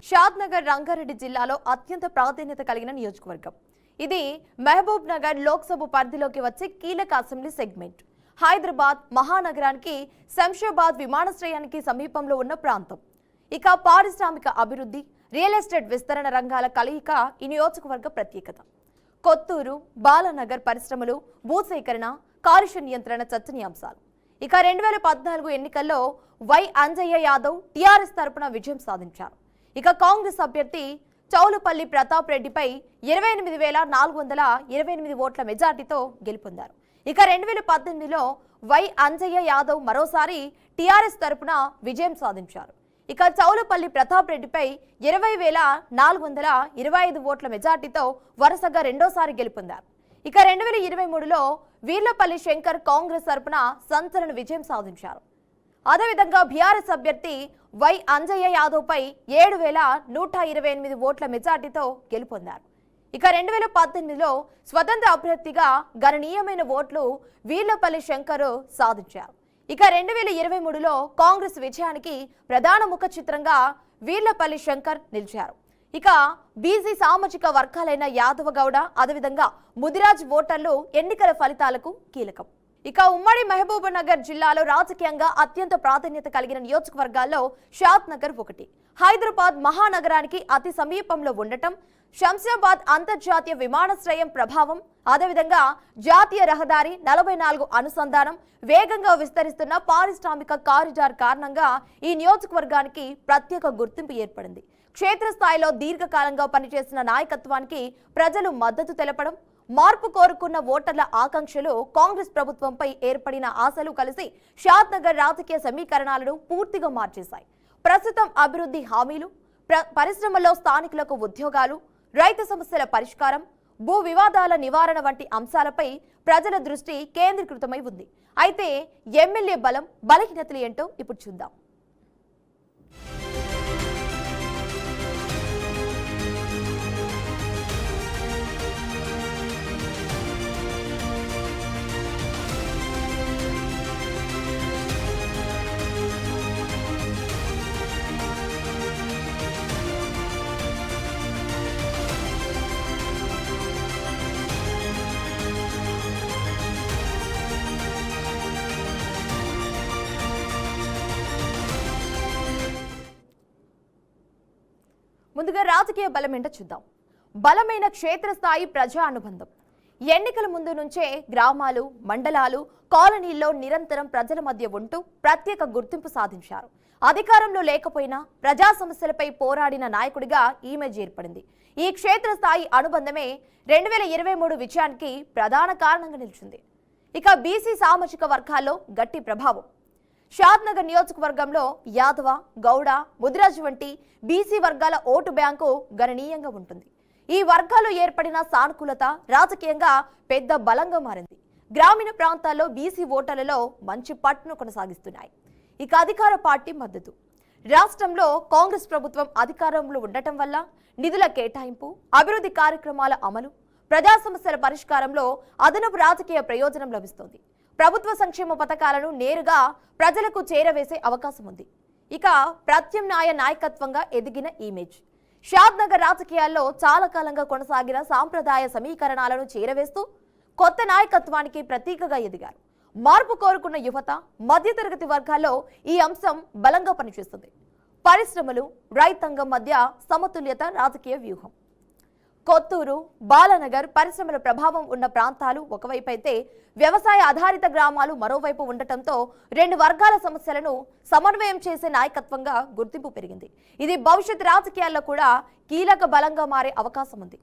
షాద్ నగర్ రంగారెడ్డి జిల్లాలో అత్యంత ప్రాధాన్యత కలిగిన నియోజకవర్గం. ఇది మహబూబ్ నగర్ లోక్సభ పరిధిలోకి వచ్చే కీలక అసెంబ్లీ సెగ్మెంట్. హైదరాబాద్ మహానగరానికి శంషాబాద్ విమానాశ్రయానికి సమీపంలో ఉన్న ప్రాంతం. ఇక పారిశ్రామిక అభివృద్ధి, రియల్ ఎస్టేట్ విస్తరణ రంగాల కలయిక ఈ నియోజకవర్గ ప్రత్యేకత. కొత్తూరు, బాలానగర్ పరిశ్రమలు, భూసేకరణ, కాలుష్య నియంత్రణ చర్చనీయాంశాలు. ఇక 2014 ఎన్నికల్లో వై అంజయ్య యాదవ్ టీఆర్ఎస్ తరపున విజయం సాధించారు. ఇక కాంగ్రెస్ అభ్యర్థి చౌలుపల్లి ప్రతాప్ రెడ్డిపై 28,428 ఓట్ల మెజార్టీతో గెలుపొందారు. ఇక 2018లో వై అంజయ్య యాదవ్ మరోసారి టీఆర్ఎస్ తరపున విజయం సాధించారు. ఇక చౌలుపల్లి ప్రతాప్ రెడ్డిపై 20,425 ఓట్ల మెజార్టీతో వరుసగా రెండోసారి గెలుపొందారు. ఇక 2023లో వీర్లపల్లి శంకర్ కాంగ్రెస్ తరపున సంచలన విజయం సాధించారు. అదేవిధంగా బీఆర్ఎస్ అభ్యర్థి వై అంజయ్య యాదవ్ పై 7,128 ఓట్ల మెజార్టీతో గెలుపొందారు. ఇక 2018లో స్వతంత్ర అభ్యర్థిగా గణనీయమైన ఓట్లు వీర్లపల్లి శంకర్ సాధించారు. ఇక 2023లో కాంగ్రెస్ విజయానికి ప్రధాన ముఖ చిత్రంగా వీర్లపల్లి శంకర్ నిలిచారు. ఇక బీసీ సామాజిక వర్గాలైన యాదవ గౌడ, అదేవిధంగా ముదిరాజ్ ఓటర్లు ఎన్నికల ఫలితాలకు కీలకం. ఇక ఉమ్మడి మహబూబ్ నగర్ జిల్లాలో రాజకీయంగా అత్యంత ప్రాధాన్యత కలిగిన నియోజకవర్గాల్లో షాద్ నగర్ ఒకటి. హైదరాబాద్ మహానగరానికి అతి సమీపంలో ఉండటం, శంషాబాద్ అంతర్జాతీయ విమానాశ్రయం ప్రభావం, అదేవిధంగా జాతీయ రహదారి 44 అనుసంధానం, వేగంగా విస్తరిస్తున్న పారిశ్రామిక కారిడార్ కారణంగా ఈ నియోజకవర్గానికి ప్రత్యేక గుర్తింపు ఏర్పడింది. క్షేత్రస్థాయిలో దీర్ఘకాలంగా పనిచేసిన నాయకత్వానికి ప్రజలు మద్దతు తెలపడం, మార్పు కోరుకున్న ఓటర్ల ఆకాంక్షలు, కాంగ్రెస్ ప్రభుత్వంపై ఏర్పడిన ఆశలు కలిసి షాద్ నగర్ రాజకీయ సమీకరణాలను పూర్తిగా మార్చేశాయి. ప్రస్తుతం అభివృద్ధి హామీలు, పరిశ్రమల్లో స్థానికులకు ఉద్యోగాలు, రైతు సమస్యల పరిష్కారం, భూ వివాదాల నివారణ వంటి అంశాలపై ప్రజల దృష్టి కేంద్రీకృతమై ఉంది. అయితే ఎమ్మెల్యే బలం, బలహీనతలు ఏంటో ఇప్పుడు చూద్దాం. ముందుగా రాజకీయ బలం ఏంటో చూద్దాం. బలమైన క్షేత్రస్థాయి ప్రజా అనుబంధం. ఎన్నికల ముందు నుంచే గ్రామాలు, మండలాలు, కాలనీల్లో నిరంతరం ప్రజల మధ్య ఉంటూ ప్రత్యేక గుర్తింపు సాధించారు. అధికారంలో లేకపోయినా ప్రజా సమస్యలపై పోరాడిన నాయకుడిగా ఇమేజ్ ఏర్పడింది. ఈ క్షేత్రస్థాయి అనుబంధమే 2023 విజయానికి ప్రధాన కారణంగా నిలిచింది. ఇక బీసీ సామాజిక వర్గాల్లో గట్టి ప్రభావం. షాద్ నగర్ నియోజకవర్గంలో యాదవ, గౌడ, ముదిరాజ్ వంటి బీసీ వర్గాల ఓటు బ్యాంకు గణనీయంగా ఉంటుంది. ఈ వర్గాల్లో ఏర్పడిన సానుకూలత రాజకీయంగా పెద్ద బలంగా మారింది. గ్రామీణ ప్రాంతాల్లో బీసీ ఓటర్లలో మంచి పట్టును కొనసాగిస్తున్నాయి. ఇక అధికార పార్టీ మద్దతు. రాష్ట్రంలో కాంగ్రెస్ ప్రభుత్వం అధికారంలో ఉండటం వల్ల నిధుల కేటాయింపు, అభివృద్ధి కార్యక్రమాల అమలు, ప్రజా సమస్యల పరిష్కారంలో అదనపు రాజకీయ ప్రయోజనం లభిస్తోంది. ప్రభుత్వ సంక్షేమ పథకాలను నేరుగా ప్రజలకు చేరవేసే అవకాశం ఉంది. ఇక ప్రత్యామ్నాయ నాయకత్వంగా ఎదిగిన ఇమేజ్. షాద్ నగర్ రాజకీయాల్లో చాలా కాలంగా కొనసాగిన సాంప్రదాయ సమీకరణాలను చేరవేస్తూ కొత్త నాయకత్వానికి ప్రతీకగా ఎదిగారు. మార్పు కోరుకున్న యువత, మధ్యతరగతి వర్గాల్లో ఈ అంశం బలంగా పనిచేస్తుంది. పరిశ్రమలు, రైతాంగం మధ్య సమతుల్యత రాజకీయ వ్యూహం. కొత్తూరు, బాలానగర్ పరిశ్రమల ప్రభావం ఉన్న ప్రాంతాలు ఒకవైపు అయితే వ్యవసాయ ఆధారిత గ్రామాలు మరోవైపు ఉండటంతో రెండు వర్గాల సమస్యలను సమన్వయం చేసే నాయకత్వంగా గుర్తింపు పెరిగింది. ఇది భవిష్యత్ రాజకీయాల్లో కూడా కీలక బలంగా మారే అవకాశం ఉంది.